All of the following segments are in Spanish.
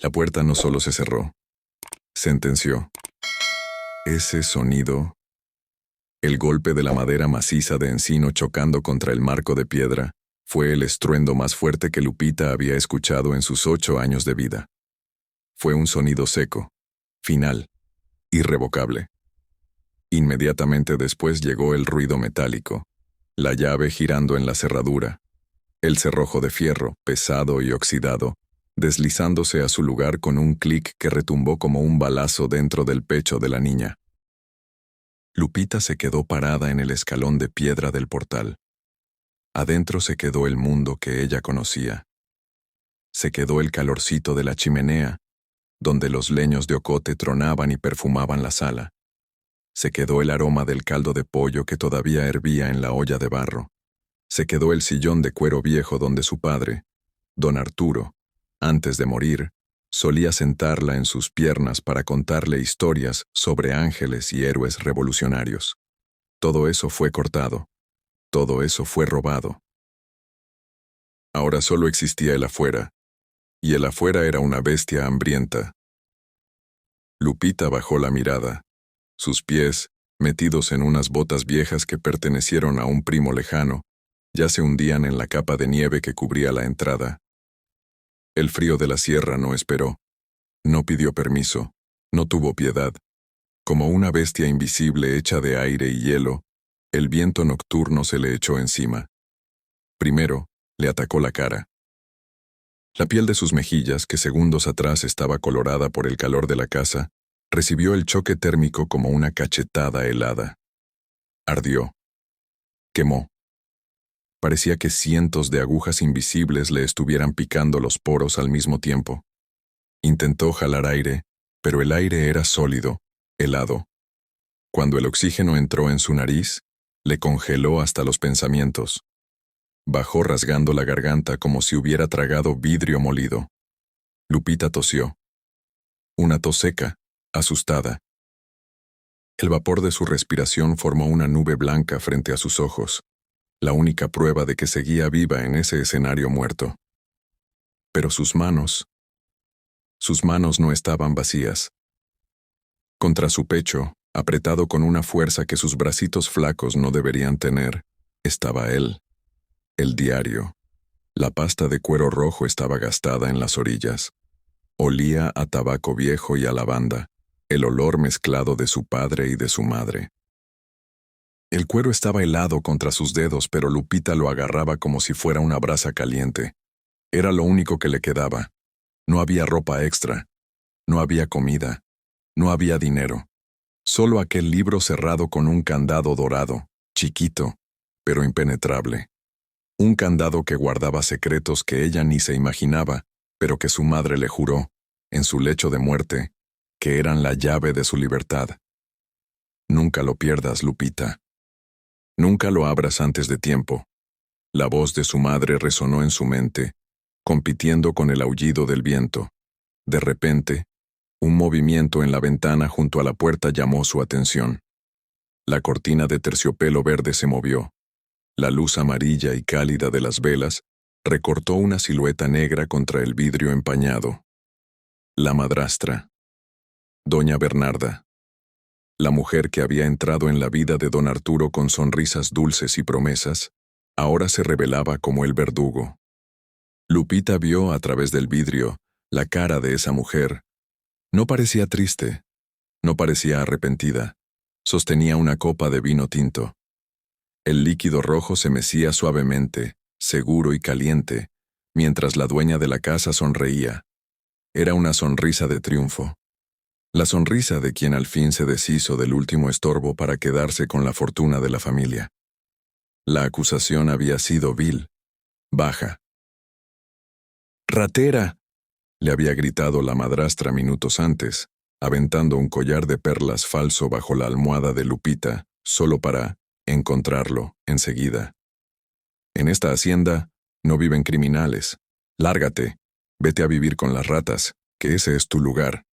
La puerta no solo se cerró, sentenció. Ese sonido, el golpe de la madera maciza de encino chocando contra el marco de piedra, fue el estruendo más fuerte que Lupita había escuchado en sus 8 años de vida. Fue un sonido seco, final, irrevocable. Inmediatamente después llegó el ruido metálico, la llave girando en la cerradura, el cerrojo de fierro, pesado y oxidado, deslizándose a su lugar con un clic que retumbó como un balazo dentro del pecho de la niña. Lupita se quedó parada en el escalón de piedra del portal. Adentro se quedó el mundo que ella conocía. Se quedó el calorcito de la chimenea, donde los leños de ocote tronaban y perfumaban la sala. Se quedó el aroma del caldo de pollo que todavía hervía en la olla de barro. Se quedó el sillón de cuero viejo donde su padre, don Arturo, antes de morir, solía sentarla en sus piernas para contarle historias sobre ángeles y héroes revolucionarios. Todo eso fue cortado. Todo eso fue robado. Ahora solo existía el afuera, y el afuera era una bestia hambrienta. Lupita bajó la mirada. Sus pies, metidos en unas botas viejas que pertenecieron a un primo lejano, ya se hundían en la capa de nieve que cubría la entrada. El frío de la sierra no esperó. No pidió permiso. No tuvo piedad. Como una bestia invisible hecha de aire y hielo, el viento nocturno se le echó encima. Primero, le atacó la cara. La piel de sus mejillas, que segundos atrás estaba colorada por el calor de la casa, recibió el choque térmico como una cachetada helada. Ardió. Quemó. Parecía que cientos de agujas invisibles le estuvieran picando los poros al mismo tiempo. Intentó jalar aire, pero el aire era sólido, helado. Cuando el oxígeno entró en su nariz, le congeló hasta los pensamientos. Bajó rasgando la garganta como si hubiera tragado vidrio molido. Lupita tosió. Una tos seca, asustada. El vapor de su respiración formó una nube blanca frente a sus ojos, la única prueba de que seguía viva en ese escenario muerto. Pero sus manos no estaban vacías. Contra su pecho, apretado con una fuerza que sus bracitos flacos no deberían tener, estaba él. El diario. La pasta de cuero rojo estaba gastada en las orillas. Olía a tabaco viejo y a lavanda, el olor mezclado de su padre y de su madre. El cuero estaba helado contra sus dedos, pero Lupita lo agarraba como si fuera una brasa caliente. Era lo único que le quedaba. No había ropa extra. No había comida. No había dinero. Solo aquel libro cerrado con un candado dorado, chiquito, pero impenetrable. Un candado que guardaba secretos que ella ni se imaginaba, pero que su madre le juró, en su lecho de muerte, que eran la llave de su libertad. Nunca lo pierdas, Lupita. Nunca lo abras antes de tiempo. La voz de su madre resonó en su mente, compitiendo con el aullido del viento. De repente, un movimiento en la ventana junto a la puerta llamó su atención. La cortina de terciopelo verde se movió. La luz amarilla y cálida de las velas recortó una silueta negra contra el vidrio empañado. La madrastra. Doña Bernarda. La mujer que había entrado en la vida de don Arturo con sonrisas dulces y promesas, ahora se revelaba como el verdugo. Lupita vio a través del vidrio la cara de esa mujer. No parecía triste, no parecía arrepentida. Sostenía una copa de vino tinto. El líquido rojo se mecía suavemente, seguro y caliente, mientras la dueña de la casa sonreía. Era una sonrisa de triunfo. La sonrisa de quien al fin se deshizo del último estorbo para quedarse con la fortuna de la familia. La acusación había sido vil, baja. «¡Ratera!», le había gritado la madrastra minutos antes, aventando un collar de perlas falso bajo la almohada de Lupita, solo para encontrarlo enseguida. «En esta hacienda no viven criminales. Lárgate, vete a vivir con las ratas, que ese es tu lugar».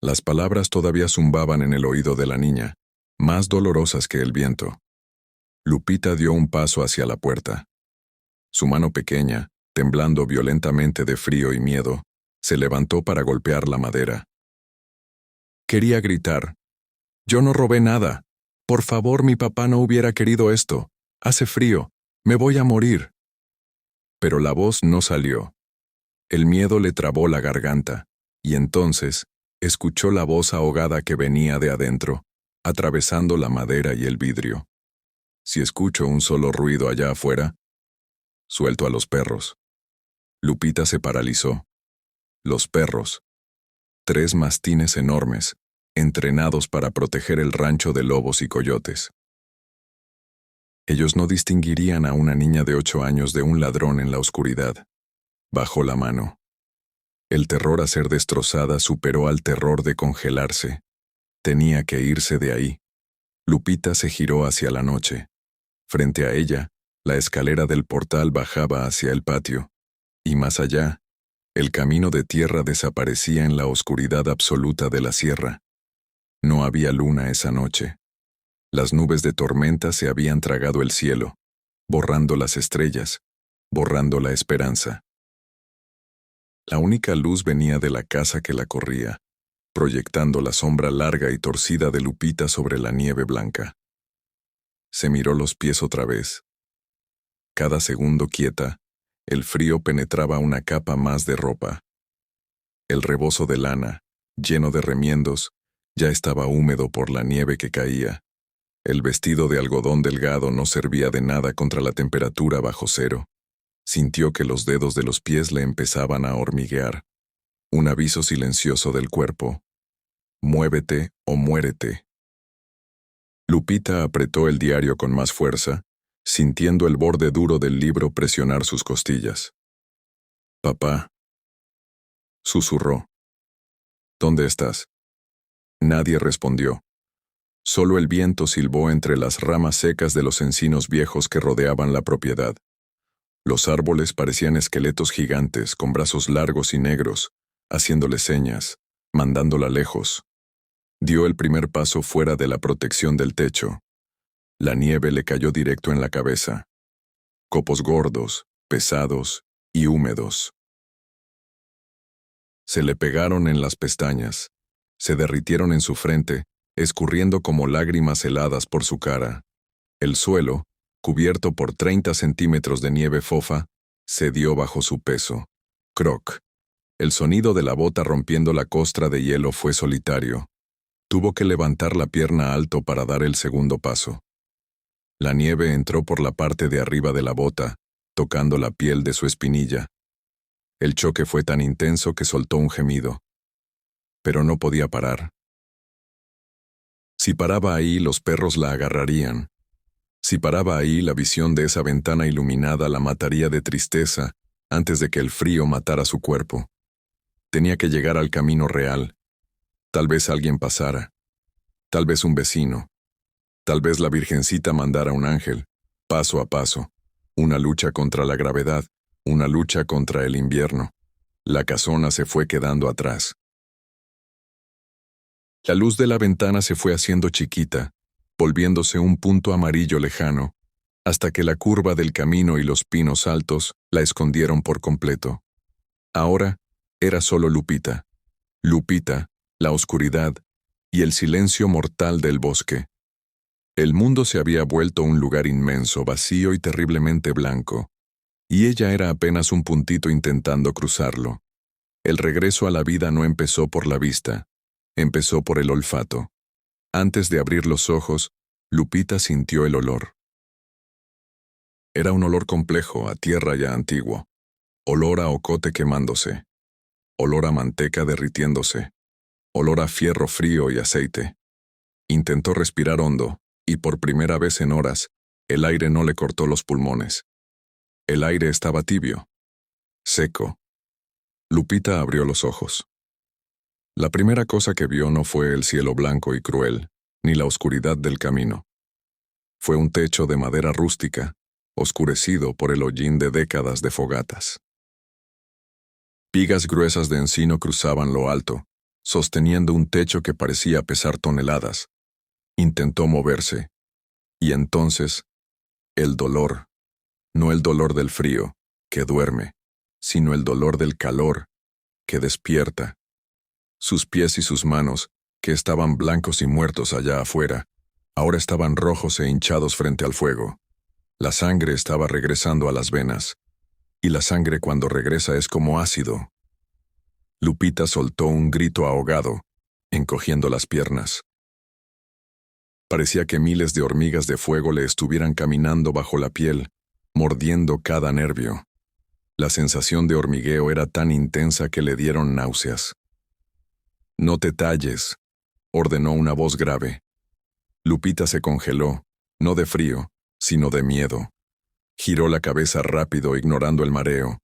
Las palabras todavía zumbaban en el oído de la niña, más dolorosas que el viento. Lupita dio un paso hacia la puerta. Su mano pequeña, temblando violentamente de frío y miedo, Se levantó para golpear la madera. Quería gritar. «Yo no robé nada. Por favor, mi papá no hubiera querido esto. Hace frío. Me voy a morir». Pero la voz no salió. El miedo le trabó la garganta, y entonces escuchó la voz ahogada que venía de adentro, atravesando la madera y el vidrio. «Si escucho un solo ruido allá afuera, suelto a los perros». Lupita se paralizó. Los perros. 3 mastines enormes, entrenados para proteger el rancho de lobos y coyotes. Ellos no distinguirían a una niña de 8 años de un ladrón en la oscuridad. Bajó la mano. El terror a ser destrozada superó al terror de congelarse. Tenía que irse de ahí. Lupita se giró hacia la noche. Frente a ella, la escalera del portal bajaba hacia el patio, y más allá, el camino de tierra desaparecía en la oscuridad absoluta de la sierra. No había luna esa noche. Las nubes de tormenta se habían tragado el cielo, borrando las estrellas, borrando la esperanza. La única luz venía de la casa que la corría, proyectando la sombra larga y torcida de Lupita sobre la nieve blanca. Se miró los pies otra vez. Cada segundo quieta, el frío penetraba una capa más de ropa. El rebozo de lana, lleno de remiendos, ya estaba húmedo por la nieve que caía. El vestido de algodón delgado no servía de nada contra la temperatura bajo cero. Sintió que los dedos de los pies le empezaban a hormiguear. Un aviso silencioso del cuerpo. Muévete o muérete. Lupita apretó el diario con más fuerza, sintiendo el borde duro del libro presionar sus costillas. «Papá», susurró. «¿Dónde estás?» Nadie respondió. Solo el viento silbó entre las ramas secas de los encinos viejos que rodeaban la propiedad. Los árboles parecían esqueletos gigantes con brazos largos y negros, haciéndole señas, mandándola lejos. Dio el primer paso fuera de la protección del techo. La nieve le cayó directo en la cabeza. Copos gordos, pesados y húmedos. Se le pegaron en las pestañas, se derritieron en su frente, escurriendo como lágrimas heladas por su cara. El suelo, cubierto por 30 centímetros de nieve fofa, cedió bajo su peso. Croc. El sonido de la bota rompiendo la costra de hielo fue solitario. Tuvo que levantar la pierna alto para dar el segundo paso. La nieve entró por la parte de arriba de la bota, tocando la piel de su espinilla. El choque fue tan intenso que soltó un gemido. Pero no podía parar. Si paraba ahí, los perros la agarrarían. Si paraba ahí, la visión de esa ventana iluminada la mataría de tristeza antes de que el frío matara su cuerpo. Tenía que llegar al camino real. Tal vez alguien pasara. Tal vez un vecino. Tal vez la Virgencita mandara un ángel, paso a paso. Una lucha contra la gravedad, una lucha contra el invierno. La casona se fue quedando atrás. La luz de la ventana se fue haciendo chiquita, volviéndose un punto amarillo lejano, hasta que la curva del camino y los pinos altos la escondieron por completo. Ahora era solo Lupita. Lupita, la oscuridad y el silencio mortal del bosque. El mundo se había vuelto un lugar inmenso, vacío y terriblemente blanco, y ella era apenas un puntito intentando cruzarlo. El regreso a la vida no empezó por la vista, empezó por el olfato. Antes de abrir los ojos, Lupita sintió el olor. Era un olor complejo, a tierra ya antiguo. Olor a ocote quemándose. Olor a manteca derritiéndose. Olor a fierro frío y aceite. Intentó respirar hondo, y por primera vez en horas, el aire no le cortó los pulmones. El aire estaba tibio, seco. Lupita abrió los ojos. La primera cosa que vio no fue el cielo blanco y cruel, ni la oscuridad del camino. Fue un techo de madera rústica, oscurecido por el hollín de décadas de fogatas. Vigas gruesas de encino cruzaban lo alto, sosteniendo un techo que parecía pesar toneladas. Intentó moverse. Y entonces, el dolor, no el dolor del frío, que duerme, sino el dolor del calor, que despierta. Sus pies y sus manos, que estaban blancos y muertos allá afuera, ahora estaban rojos e hinchados frente al fuego. La sangre estaba regresando a las venas, y la sangre cuando regresa es como ácido. Lupita soltó un grito ahogado, encogiendo las piernas. Parecía que miles de hormigas de fuego le estuvieran caminando bajo la piel, mordiendo cada nervio. La sensación de hormigueo era tan intensa que le dieron náuseas. «No te talles», ordenó una voz grave. Lupita se congeló, no de frío, sino de miedo. Giró la cabeza rápido, ignorando el mareo.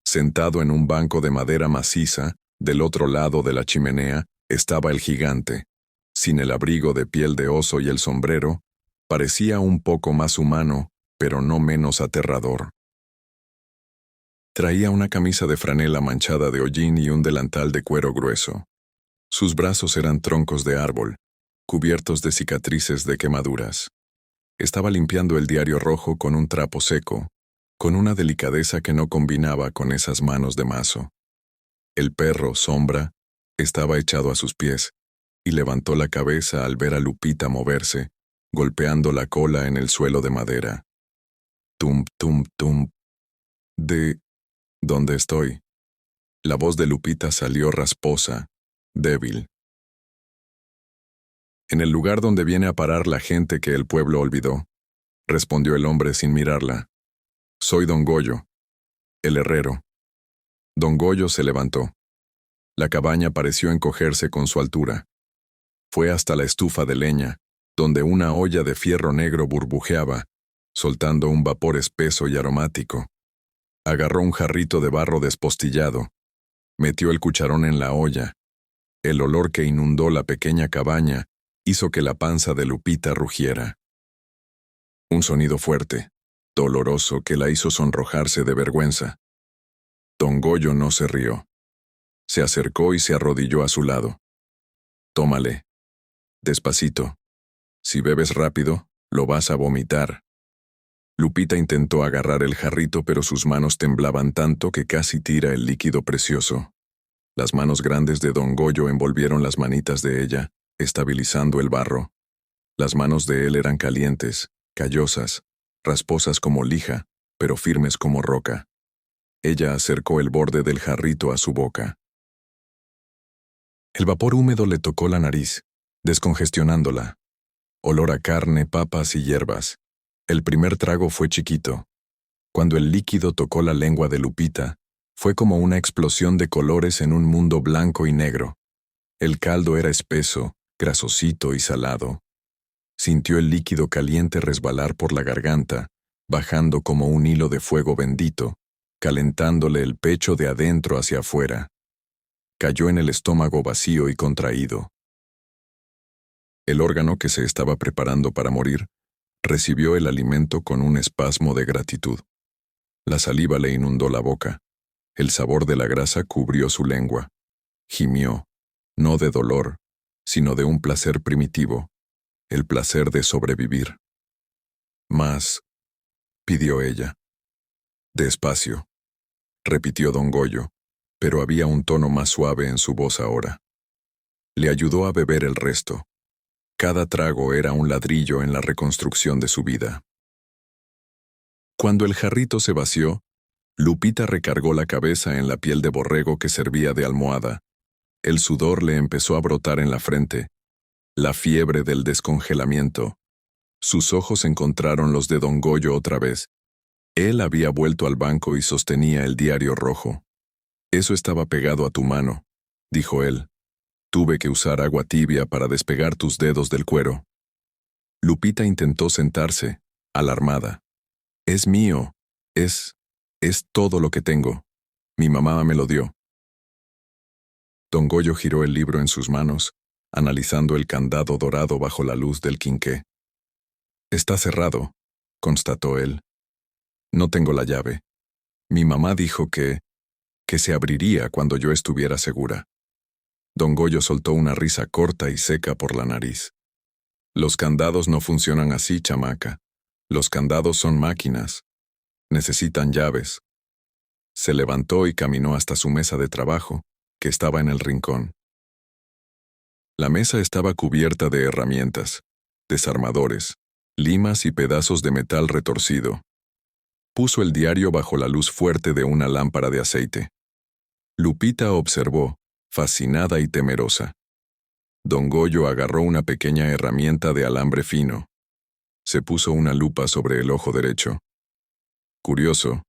Sentado en un banco de madera maciza, del otro lado de la chimenea, estaba el gigante. Sin el abrigo de piel de oso y el sombrero, parecía un poco más humano, pero no menos aterrador. Traía una camisa de franela manchada de hollín y un delantal de cuero grueso. Sus brazos eran troncos de árbol, cubiertos de cicatrices de quemaduras. Estaba limpiando el diario rojo con un trapo seco, con una delicadeza que no combinaba con esas manos de mazo. El perro, Sombra, estaba echado a sus pies, y levantó la cabeza al ver a Lupita moverse, golpeando la cola en el suelo de madera. Tum, tum, tum. ¿De dónde estoy? La voz de Lupita salió rasposa, débil. En el lugar donde viene a parar la gente que el pueblo olvidó, respondió el hombre sin mirarla. Soy Don Goyo, el herrero. Don Goyo se levantó. La cabaña pareció encogerse con su altura. Fue hasta la estufa de leña, donde una olla de fierro negro burbujeaba, soltando un vapor espeso y aromático. Agarró un jarrito de barro despostillado. Metió el cucharón en la olla. El olor que inundó la pequeña cabaña hizo que la panza de Lupita rugiera. Un sonido fuerte, doloroso, que la hizo sonrojarse de vergüenza. Don Goyo no se rió. Se acercó y se arrodilló a su lado. Tómale. Despacito. Si bebes rápido, lo vas a vomitar. Lupita intentó agarrar el jarrito, pero sus manos temblaban tanto que casi tira el líquido precioso. Las manos grandes de Don Goyo envolvieron las manitas de ella, estabilizando el barro. Las manos de él eran calientes, callosas, rasposas como lija, pero firmes como roca. Ella acercó el borde del jarrito a su boca. El vapor húmedo le tocó la nariz, descongestionándola. Olor a carne, papas y hierbas. El primer trago fue chiquito. Cuando el líquido tocó la lengua de Lupita, fue como una explosión de colores en un mundo blanco y negro. El caldo era espeso, grasosito y salado. Sintió el líquido caliente resbalar por la garganta, bajando como un hilo de fuego bendito, calentándole el pecho de adentro hacia afuera. Cayó en el estómago vacío y contraído. El órgano que se estaba preparando para morir recibió el alimento con un espasmo de gratitud. La saliva le inundó la boca. El sabor de la grasa cubrió su lengua. Gimió, no de dolor, sino de un placer primitivo, el placer de sobrevivir. «Más», pidió ella. «Despacio», repitió Don Goyo, pero había un tono más suave en su voz ahora. Le ayudó a beber el resto. Cada trago era un ladrillo en la reconstrucción de su vida. Cuando el jarrito se vació, Lupita recargó la cabeza en la piel de borrego que servía de almohada. El sudor le empezó a brotar en la frente. La fiebre del descongelamiento. Sus ojos encontraron los de Don Goyo otra vez. Él había vuelto al banco y sostenía el diario rojo. «Eso estaba pegado a tu mano», dijo él. «Tuve que usar agua tibia para despegar tus dedos del cuero». Lupita intentó sentarse, alarmada. «Es mío. Es todo lo que tengo. Mi mamá me lo dio». Don Goyo giró el libro en sus manos, analizando el candado dorado bajo la luz del quinqué. «Está cerrado», constató él. «No tengo la llave. Mi mamá dijo que se abriría cuando yo estuviera segura». Don Goyo soltó una risa corta y seca por la nariz. «Los candados no funcionan así, chamaca. Los candados son máquinas. Necesitan llaves». Se levantó y caminó hasta su mesa de trabajo, que estaba en el rincón. La mesa estaba cubierta de herramientas, desarmadores, limas y pedazos de metal retorcido. Puso el diario bajo la luz fuerte de una lámpara de aceite. Lupita observó, fascinada y temerosa. Don Goyo agarró una pequeña herramienta de alambre fino. Se puso una lupa sobre el ojo derecho. Curioso,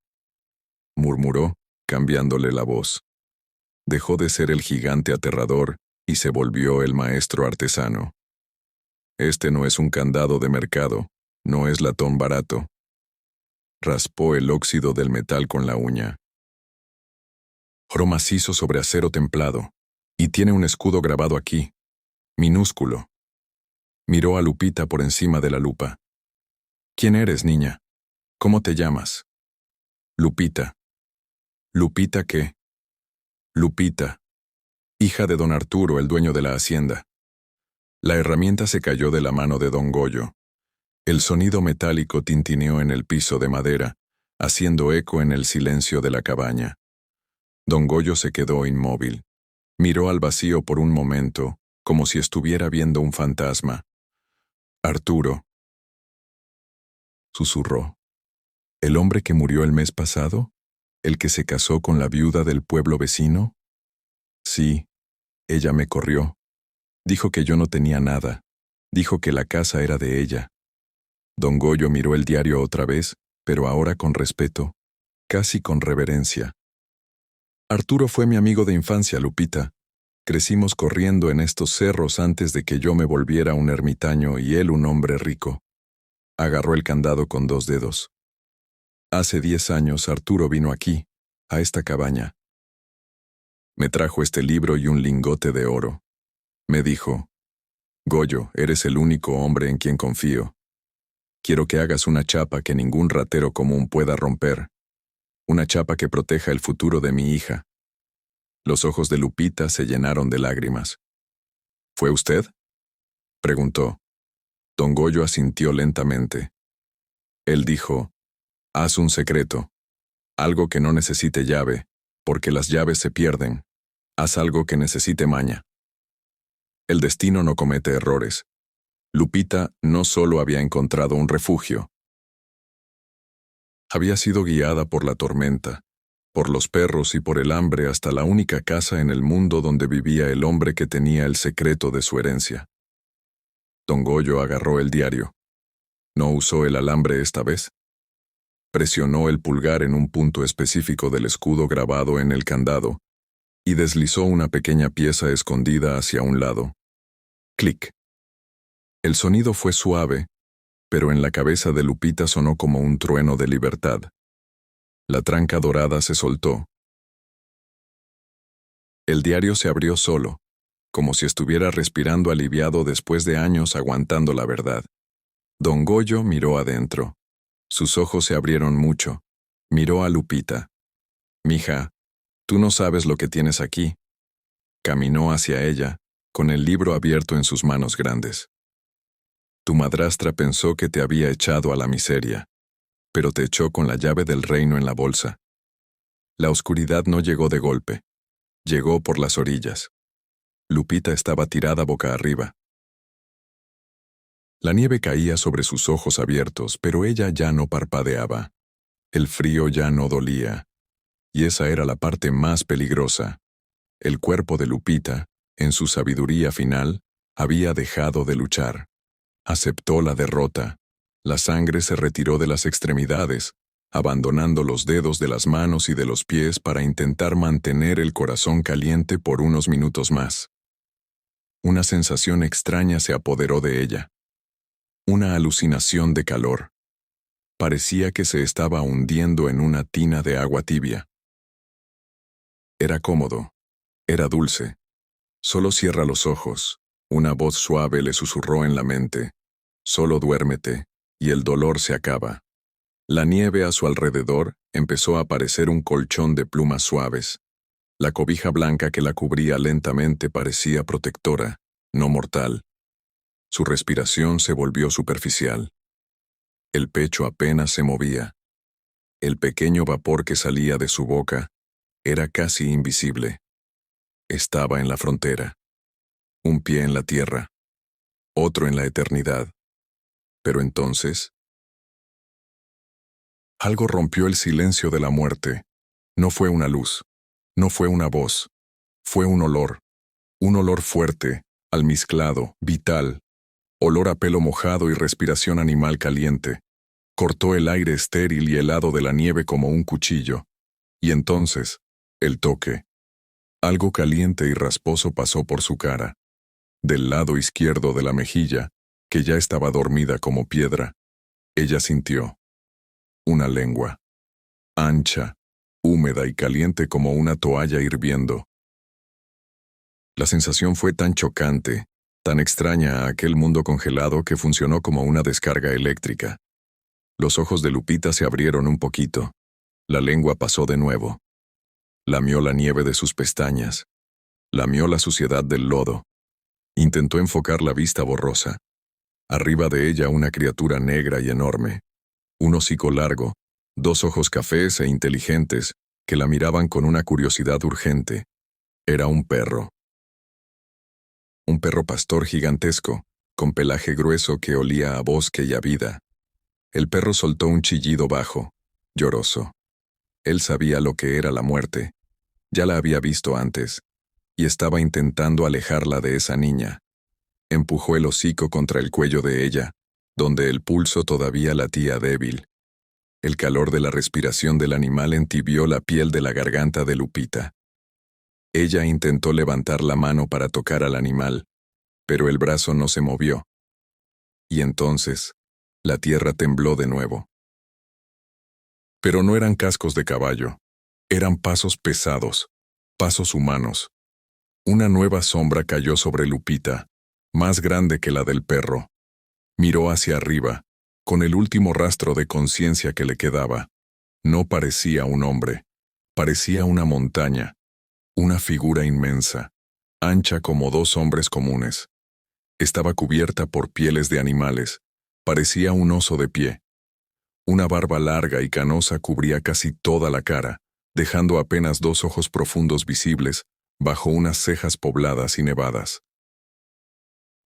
murmuró, cambiándole la voz. Dejó de ser el gigante aterrador y se volvió el maestro artesano. Este no es un candado de mercado, no es latón barato. Raspó el óxido del metal con la uña. Oro macizo sobre acero templado, y tiene un escudo grabado aquí, minúsculo. Miró a Lupita por encima de la lupa. ¿Quién eres, niña? ¿Cómo te llamas? Lupita. ¿Lupita qué? Lupita, hija de don Arturo, el dueño de la hacienda. La herramienta se cayó de la mano de don Goyo. El sonido metálico tintineó en el piso de madera, haciendo eco en el silencio de la cabaña. Don Goyo se quedó inmóvil. Miró al vacío por un momento, como si estuviera viendo un fantasma. Arturo, susurró. ¿El hombre que murió el mes pasado? ¿El que se casó con la viuda del pueblo vecino? Sí, ella me corrió. Dijo que yo no tenía nada. Dijo que la casa era de ella. Don Goyo miró el diario otra vez, pero ahora con respeto, casi con reverencia. Arturo fue mi amigo de infancia, Lupita. Crecimos corriendo en estos cerros antes de que yo me volviera un ermitaño y él un hombre rico. Agarró el candado con 2 dedos. Hace 10 años Arturo vino aquí, a esta cabaña. Me trajo este libro y un lingote de oro. Me dijo, Goyo, eres el único hombre en quien confío. Quiero que hagas una chapa que ningún ratero común pueda romper. Una chapa que proteja el futuro de mi hija. Los ojos de Lupita se llenaron de lágrimas. ¿Fue usted? Preguntó. Don Goyo asintió lentamente. Él dijo, haz un secreto. Algo que no necesite llave, porque las llaves se pierden. Haz algo que necesite maña. El destino no comete errores. Lupita no solo había encontrado un refugio. Había sido guiada por la tormenta, por los perros y por el hambre hasta la única casa en el mundo donde vivía el hombre que tenía el secreto de su herencia. Don Goyo agarró el diario. No usó el alambre esta vez. Presionó el pulgar en un punto específico del escudo grabado en el candado y deslizó una pequeña pieza escondida hacia un lado. Clic. El sonido fue suave, pero en la cabeza de Lupita sonó como un trueno de libertad. La tranca dorada se soltó. El diario se abrió solo, como si estuviera respirando aliviado después de años aguantando la verdad. Don Goyo miró adentro. Sus ojos se abrieron mucho. Miró a Lupita. Mija, tú no sabes lo que tienes aquí. Caminó hacia ella, con el libro abierto en sus manos grandes. Tu madrastra pensó que te había echado a la miseria, pero te echó con la llave del reino en la bolsa. La oscuridad no llegó de golpe. Llegó por las orillas. Lupita estaba tirada boca arriba. La nieve caía sobre sus ojos abiertos, pero ella ya no parpadeaba. El frío ya no dolía. Y esa era la parte más peligrosa. El cuerpo de Lupita, en su sabiduría final, había dejado de luchar. Aceptó la derrota. La sangre se retiró de las extremidades, abandonando los dedos de las manos y de los pies para intentar mantener el corazón caliente por unos minutos más. Una sensación extraña se apoderó de ella. Una alucinación de calor. Parecía que se estaba hundiendo en una tina de agua tibia. Era cómodo. Era dulce. Solo cierra los ojos. Una voz suave le susurró en la mente. Solo duérmete, y el dolor se acaba. La nieve a su alrededor empezó a parecer un colchón de plumas suaves. La cobija blanca que la cubría lentamente parecía protectora, no mortal. Su respiración se volvió superficial. El pecho apenas se movía. El pequeño vapor que salía de su boca era casi invisible. Estaba en la frontera. Un pie en la tierra, otro en la eternidad. Pero entonces, algo rompió el silencio de la muerte. No fue una luz, no fue una voz, fue un olor fuerte, almizclado, vital, olor a pelo mojado y respiración animal caliente. Cortó el aire estéril y helado de la nieve como un cuchillo. Y entonces, el toque. Algo caliente y rasposo pasó por su cara. Del lado izquierdo de la mejilla, que ya estaba dormida como piedra, ella sintió una lengua, ancha, húmeda y caliente como una toalla hirviendo. La sensación fue tan chocante, tan extraña a aquel mundo congelado que funcionó como una descarga eléctrica. Los ojos de Lupita se abrieron un poquito. La lengua pasó de nuevo. Lamió la nieve de sus pestañas. Lamió la suciedad del lodo. Intentó enfocar la vista borrosa. Arriba de ella una criatura negra y enorme. Un hocico largo, dos ojos cafés e inteligentes que la miraban con una curiosidad urgente. Era un perro. Un perro pastor gigantesco, con pelaje grueso que olía a bosque y a vida. El perro soltó un chillido bajo, lloroso. Él sabía lo que era la muerte. Ya la había visto antes, y estaba intentando alejarla de esa niña. Empujó el hocico contra el cuello de ella, donde el pulso todavía latía débil. El calor de la respiración del animal entibió la piel de la garganta de Lupita. Ella intentó levantar la mano para tocar al animal, pero el brazo no se movió. Y entonces, la tierra tembló de nuevo. Pero no eran cascos de caballo, eran pasos pesados, pasos humanos. Una nueva sombra cayó sobre Lupita, más grande que la del perro. Miró hacia arriba, con el último rastro de conciencia que le quedaba. No parecía un hombre, parecía una montaña, una figura inmensa, ancha como dos hombres comunes. Estaba cubierta por pieles de animales, parecía un oso de pie. Una barba larga y canosa cubría casi toda la cara, dejando apenas dos ojos profundos visibles, bajo unas cejas pobladas y nevadas.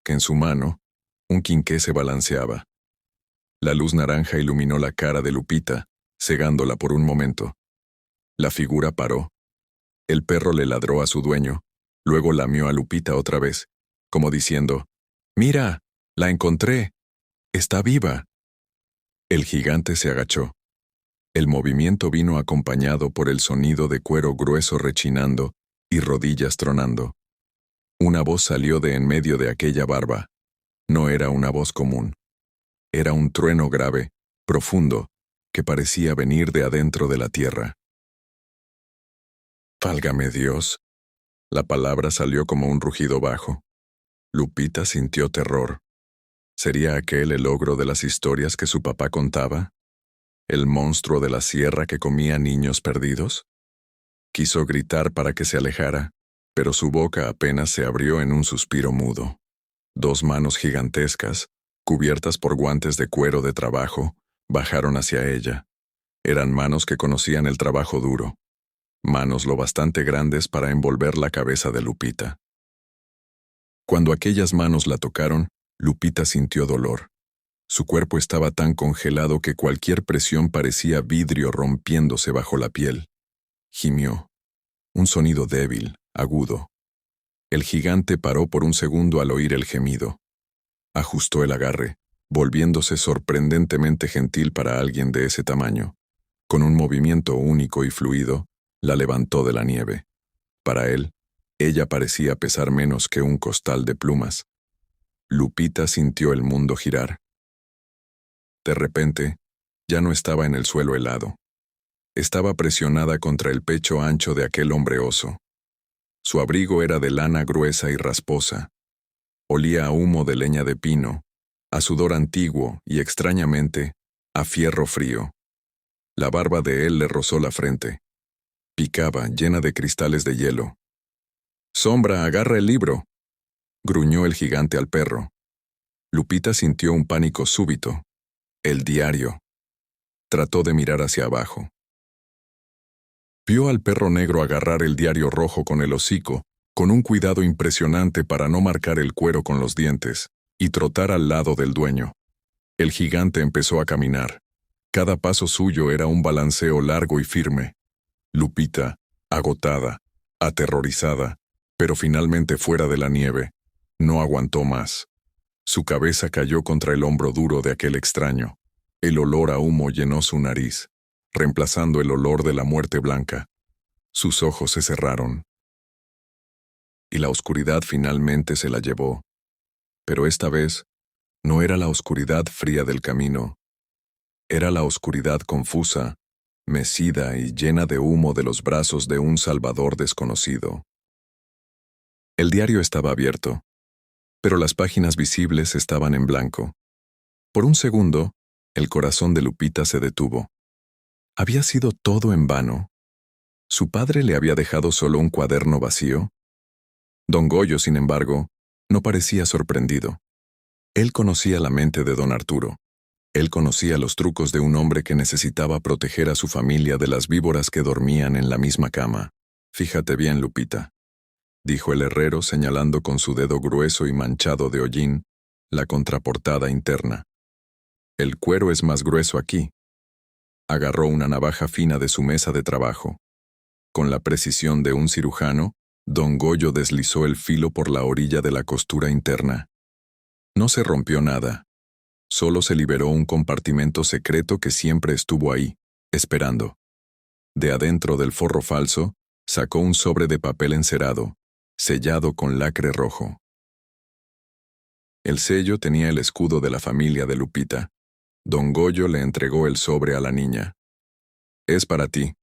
En su mano, un quinqué se balanceaba. La luz naranja iluminó la cara de Lupita, cegándola por un momento. La figura paró. El perro le ladró a su dueño, luego lamió a Lupita otra vez, como diciendo, «Mira, la encontré. Está viva». El gigante se agachó. El movimiento vino acompañado por el sonido de cuero grueso rechinando y rodillas tronando. Una voz salió de en medio de aquella barba. No era una voz común. Era un trueno grave, profundo, que parecía venir de adentro de la tierra. «Válgame Dios». La palabra salió como un rugido bajo. Lupita sintió terror. ¿Sería aquel el ogro de las historias que su papá contaba? ¿El monstruo de la sierra que comía niños perdidos? Quiso gritar para que se alejara, pero su boca apenas se abrió en un suspiro mudo. Dos manos gigantescas, cubiertas por guantes de cuero de trabajo, bajaron hacia ella. Eran manos que conocían el trabajo duro. Manos lo bastante grandes para envolver la cabeza de Lupita. Cuando aquellas manos la tocaron, Lupita sintió dolor. Su cuerpo estaba tan congelado que cualquier presión parecía vidrio rompiéndose bajo la piel. Gimió. Un sonido débil, agudo. El gigante paró por un segundo al oír el gemido. Ajustó el agarre, volviéndose sorprendentemente gentil para alguien de ese tamaño. Con un movimiento único y fluido, la levantó de la nieve. Para él, ella parecía pesar menos que un costal de plumas. Lupita sintió el mundo girar. De repente, ya no estaba en el suelo helado. Estaba presionada contra el pecho ancho de aquel hombre oso. Su abrigo era de lana gruesa y rasposa. Olía a humo de leña de pino, a sudor antiguo y, extrañamente, a fierro frío. La barba de él le rozó la frente. Picaba, llena de cristales de hielo. «Sombra, agarra el libro», gruñó el gigante al perro. Lupita sintió un pánico súbito. El diario. Trató de mirar hacia abajo. Vio al perro negro agarrar el diario rojo con el hocico con un cuidado impresionante para no marcar el cuero con los dientes, y trotar al lado del dueño. El gigante empezó a caminar. Cada paso suyo era un balanceo largo y firme. Lupita, agotada, aterrorizada, pero finalmente fuera de la nieve, no aguantó más. Su cabeza cayó contra el hombro duro de aquel extraño. El olor a humo llenó su nariz, reemplazando el olor de la muerte blanca. Sus ojos se cerraron. Y la oscuridad finalmente se la llevó. Pero esta vez, no era la oscuridad fría del camino. Era la oscuridad confusa, mecida y llena de humo de los brazos de un salvador desconocido. El diario estaba abierto, pero las páginas visibles estaban en blanco. Por un segundo, el corazón de Lupita se detuvo. ¿Había sido todo en vano? ¿Su padre le había dejado solo un cuaderno vacío? Don Goyo, sin embargo, no parecía sorprendido. Él conocía la mente de don Arturo. Él conocía los trucos de un hombre que necesitaba proteger a su familia de las víboras que dormían en la misma cama. Fíjate bien, Lupita, dijo el herrero señalando con su dedo grueso y manchado de hollín la contraportada interna. El cuero es más grueso aquí. Agarró una navaja fina de su mesa de trabajo. Con la precisión de un cirujano, don Goyo deslizó el filo por la orilla de la costura interna. No se rompió nada. Solo se liberó un compartimento secreto que siempre estuvo ahí, esperando. De adentro del forro falso, sacó un sobre de papel encerado, sellado con lacre rojo. El sello tenía el escudo de la familia de Lupita. Don Goyo le entregó el sobre a la niña. «Es para ti».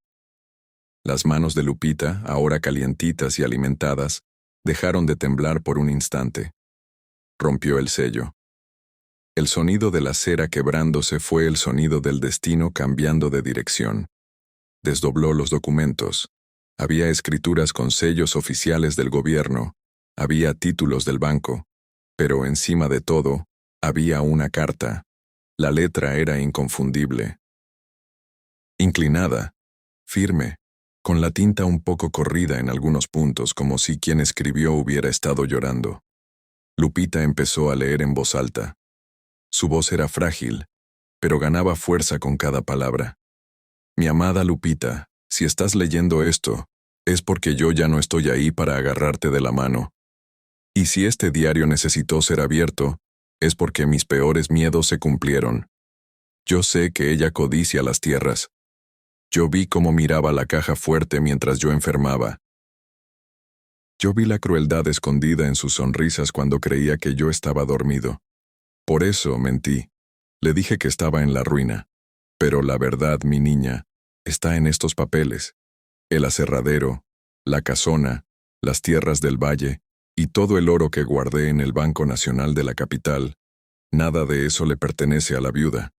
Las manos de Lupita, ahora calientitas y alimentadas, dejaron de temblar por un instante. Rompió el sello. El sonido de la cera quebrándose fue el sonido del destino cambiando de dirección. Desdobló los documentos. Había escrituras con sellos oficiales del gobierno, había títulos del banco, pero encima de todo, había una carta. La letra era inconfundible. Inclinada, firme, con la tinta un poco corrida en algunos puntos como si quien escribió hubiera estado llorando. Lupita empezó a leer en voz alta. Su voz era frágil, pero ganaba fuerza con cada palabra. Mi amada Lupita, si estás leyendo esto, es porque yo ya no estoy ahí para agarrarte de la mano. Y si este diario necesitó ser abierto, es porque mis peores miedos se cumplieron. Yo sé que ella codicia las tierras. Yo vi cómo miraba la caja fuerte mientras yo enfermaba. Yo vi la crueldad escondida en sus sonrisas cuando creía que yo estaba dormido. Por eso mentí. Le dije que estaba en la ruina. Pero la verdad, mi niña, está en estos papeles. El aserradero, la casona, las tierras del valle y todo el oro que guardé en el Banco Nacional de la capital. Nada de eso le pertenece a la viuda.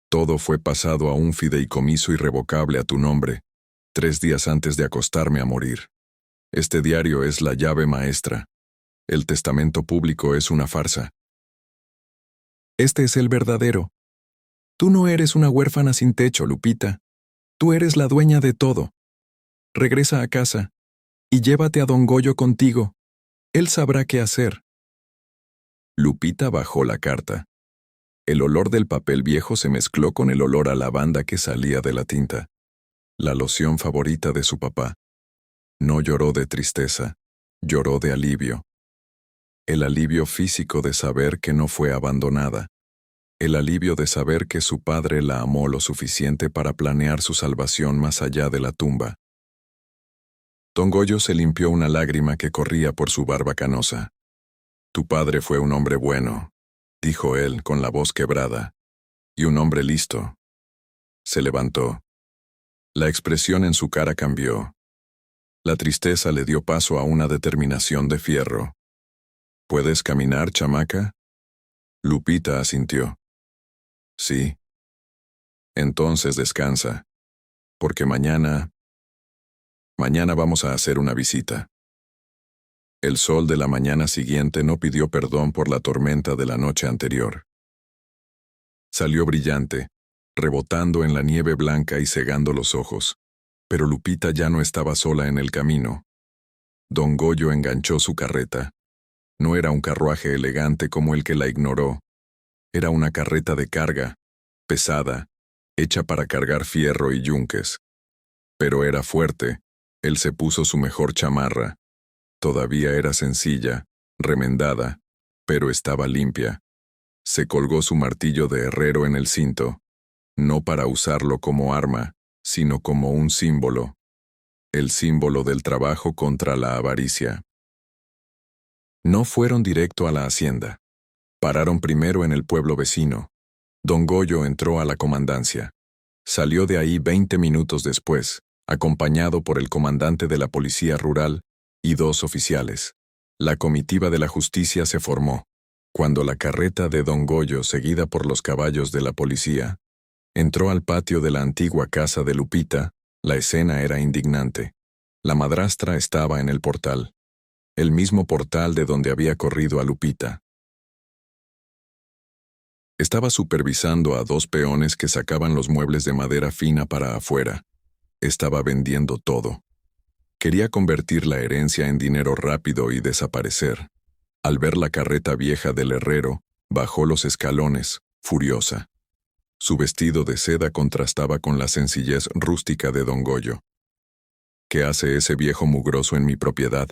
Todo fue pasado a un fideicomiso irrevocable a tu nombre, 3 días antes de acostarme a morir. Este diario es la llave maestra. El testamento público es una farsa. Este es el verdadero. Tú no eres una huérfana sin techo, Lupita. Tú eres la dueña de todo. Regresa a casa y llévate a don Goyo contigo. Él sabrá qué hacer. Lupita bajó la carta. El olor del papel viejo se mezcló con el olor a lavanda que salía de la tinta. La loción favorita de su papá. No lloró de tristeza, lloró de alivio. El alivio físico de saber que no fue abandonada. El alivio de saber que su padre la amó lo suficiente para planear su salvación más allá de la tumba. Don Goyo se limpió una lágrima que corría por su barba canosa. Tu padre fue un hombre bueno, dijo él con la voz quebrada, y un hombre listo. Se levantó. La expresión en su cara cambió. La tristeza le dio paso a una determinación de fierro. ¿Puedes caminar, chamaca? Lupita asintió. Sí. Entonces descansa, porque mañana vamos a hacer una visita. El sol de la mañana siguiente no pidió perdón por la tormenta de la noche anterior. Salió brillante, rebotando en la nieve blanca y cegando los ojos, pero Lupita ya no estaba sola en el camino. Don Goyo enganchó su carreta. No era un carruaje elegante como el que la ignoró. Era una carreta de carga, pesada, hecha para cargar fierro y yunques. Pero era fuerte. Él se puso su mejor chamarra. Todavía era sencilla, remendada, pero estaba limpia. Se colgó su martillo de herrero en el cinto, no para usarlo como arma, sino como un símbolo. El símbolo del trabajo contra la avaricia. No fueron directo a la hacienda. Pararon primero en el pueblo vecino. Don Goyo entró a la comandancia. Salió de ahí 20 minutos después, acompañado por el comandante de la policía rural y 2 oficiales. La comitiva de la justicia se formó. Cuando la carreta de Don Goyo, seguida por los caballos de la policía, entró al patio de la antigua casa de Lupita, la escena era indignante. La madrastra estaba en el portal. El mismo portal de donde había corrido a Lupita. Estaba supervisando a 2 peones que sacaban los muebles de madera fina para afuera. Estaba vendiendo todo. Quería convertir la herencia en dinero rápido y desaparecer. Al ver la carreta vieja del herrero, bajó los escalones, furiosa. Su vestido de seda contrastaba con la sencillez rústica de Don Goyo. «¿Qué hace ese viejo mugroso en mi propiedad?»,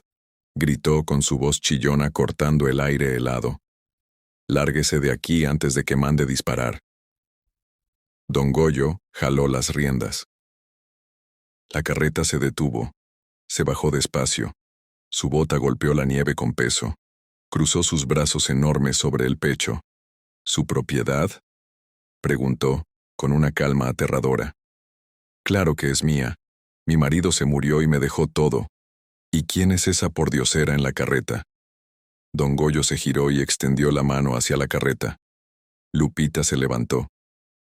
gritó con su voz chillona cortando el aire helado. «Lárguese de aquí antes de que mande disparar». Don Goyo jaló las riendas. La carreta se detuvo. Se bajó despacio. Su bota golpeó la nieve con peso. Cruzó sus brazos enormes sobre el pecho. «¿Su propiedad?», preguntó, con una calma aterradora. «Claro que es mía. Mi marido se murió y me dejó todo. ¿Y quién es esa pordiosera en la carreta?». Don Goyo se giró y extendió la mano hacia la carreta. Lupita se levantó.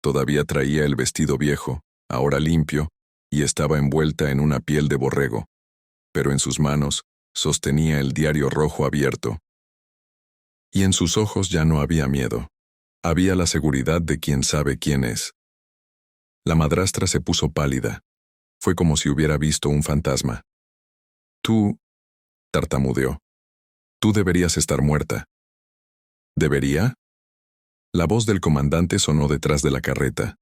Todavía traía el vestido viejo, ahora limpio, y estaba envuelta en una piel de borrego. Pero en sus manos sostenía el diario rojo abierto. Y en sus ojos ya no había miedo. Había la seguridad de quien sabe quién es. La madrastra se puso pálida. Fue como si hubiera visto un fantasma. «Tú», tartamudeó, «tú deberías estar muerta». «¿Debería?». La voz del comandante sonó detrás de la carreta.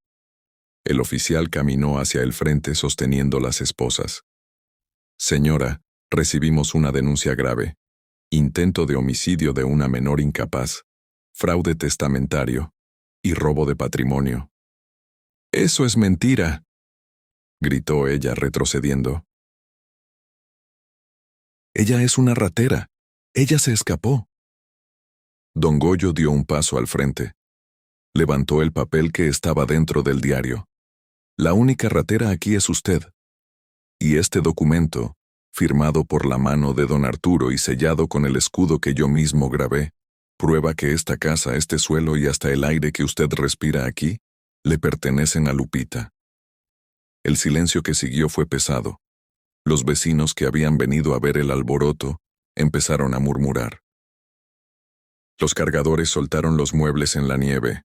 El oficial caminó hacia el frente sosteniendo las esposas. «Señora, recibimos una denuncia grave. Intento de homicidio de una menor incapaz, fraude testamentario y robo de patrimonio». «¡Eso es mentira!», gritó ella retrocediendo. «Ella es una ratera. Ella se escapó». Don Goyo dio un paso al frente. Levantó el papel que estaba dentro del diario. «La única ratera aquí es usted. Y este documento, firmado por la mano de don Arturo y sellado con el escudo que yo mismo grabé, prueba que esta casa, este suelo y hasta el aire que usted respira aquí, le pertenecen a Lupita». El silencio que siguió fue pesado. Los vecinos que habían venido a ver el alboroto empezaron a murmurar. Los cargadores soltaron los muebles en la nieve.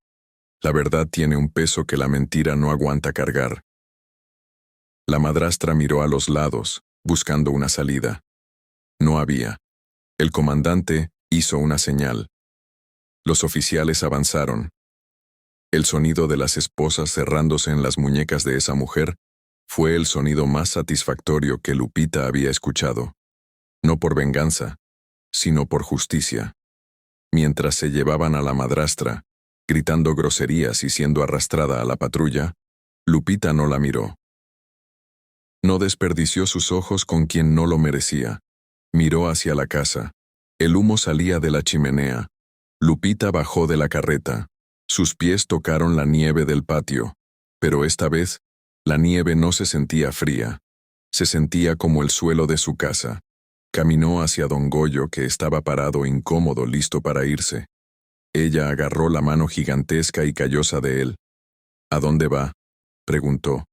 La verdad tiene un peso que la mentira no aguanta cargar. La madrastra miró a los lados, buscando una salida. No había. El comandante hizo una señal. Los oficiales avanzaron. El sonido de las esposas cerrándose en las muñecas de esa mujer fue el sonido más satisfactorio que Lupita había escuchado. No por venganza, sino por justicia. Mientras se llevaban a la madrastra, gritando groserías y siendo arrastrada a la patrulla, Lupita no la miró. No desperdició sus ojos con quien no lo merecía. Miró hacia la casa. El humo salía de la chimenea. Lupita bajó de la carreta. Sus pies tocaron la nieve del patio, pero esta vez, la nieve no se sentía fría. Se sentía como el suelo de su casa. Caminó hacia don Goyo, que estaba parado incómodo, listo para irse. Ella agarró la mano gigantesca y callosa de él. «¿A dónde va?», preguntó.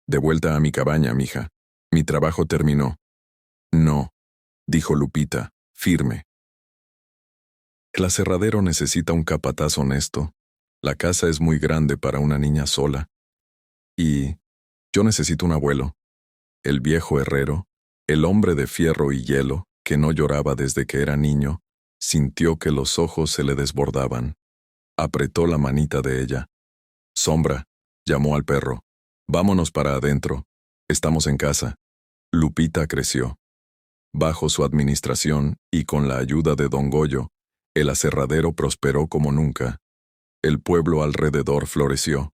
«De vuelta a mi cabaña, mija. Mi trabajo terminó». «No», dijo Lupita, firme. «El aserradero necesita un capataz honesto. La casa es muy grande para una niña sola. Y yo necesito un abuelo. El viejo herrero, El hombre de fierro y hielo, que no lloraba desde que era niño, sintió que los ojos se le desbordaban. Apretó la manita de ella. Sombra, llamó al perro. Vámonos para adentro. Estamos en casa. Lupita creció. Bajo su administración y con la ayuda de don Goyo, el aserradero prosperó como nunca. El pueblo alrededor floreció.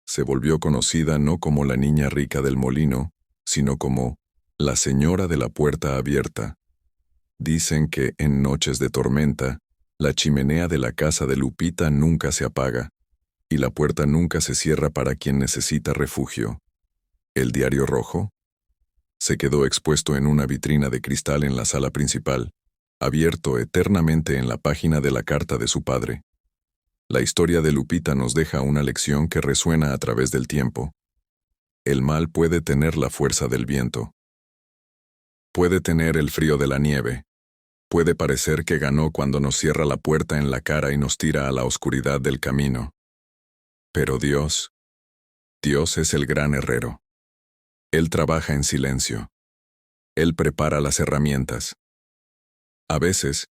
Se volvió conocida no como la niña rica del molino, sino como la señora de la puerta abierta. Dicen que en noches de tormenta, la chimenea de la casa de Lupita nunca se apaga, y la puerta nunca se cierra para quien necesita refugio. El diario rojo se quedó expuesto en una vitrina de cristal en la sala principal, abierto eternamente en la página de la carta de su padre. La historia de Lupita nos deja una lección que resuena a través del tiempo. El mal puede tener la fuerza del viento. Puede tener el frío de la nieve. Puede parecer que ganó cuando nos cierra la puerta en la cara y nos tira a la oscuridad del camino. Pero Dios es el gran herrero. Él trabaja en silencio. Él prepara las herramientas. A veces,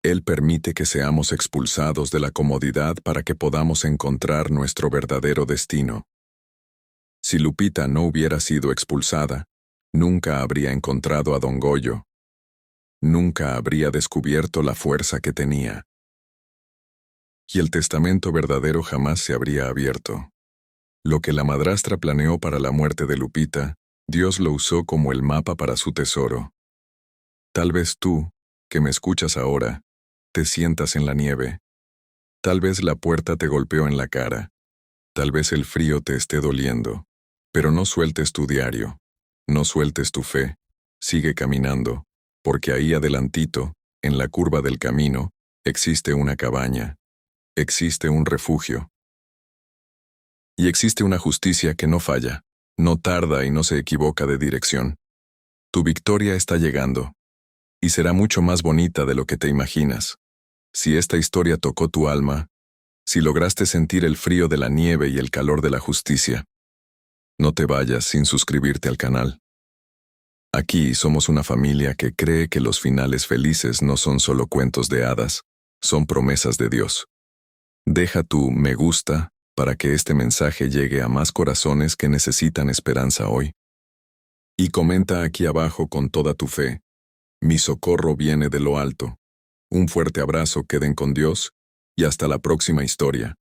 Él permite que seamos expulsados de la comodidad para que podamos encontrar nuestro verdadero destino. Si Lupita no hubiera sido expulsada, nunca habría encontrado a don Goyo. Nunca habría descubierto la fuerza que tenía. Y el testamento verdadero jamás se habría abierto. Lo que la madrastra planeó para la muerte de Lupita, Dios lo usó como el mapa para su tesoro. Tal vez tú, que me escuchas ahora, te sientas en la nieve. Tal vez la puerta te golpeó en la cara. Tal vez el frío te esté doliendo. Pero no sueltes tu diario. No sueltes tu fe. Sigue caminando, porque ahí adelantito, en la curva del camino, existe una cabaña. Existe un refugio. Y existe una justicia que no falla, no tarda y no se equivoca de dirección. Tu victoria está llegando. Y será mucho más bonita de lo que te imaginas. Si esta historia tocó tu alma, si lograste sentir el frío de la nieve y el calor de la justicia, no te vayas sin suscribirte al canal. Aquí somos una familia que cree que los finales felices no son solo cuentos de hadas, son promesas de Dios. Deja tu me gusta para que este mensaje llegue a más corazones que necesitan esperanza hoy. Y comenta aquí abajo con toda tu fe: mi socorro viene de lo alto. Un fuerte abrazo, queden con Dios, y hasta la próxima historia.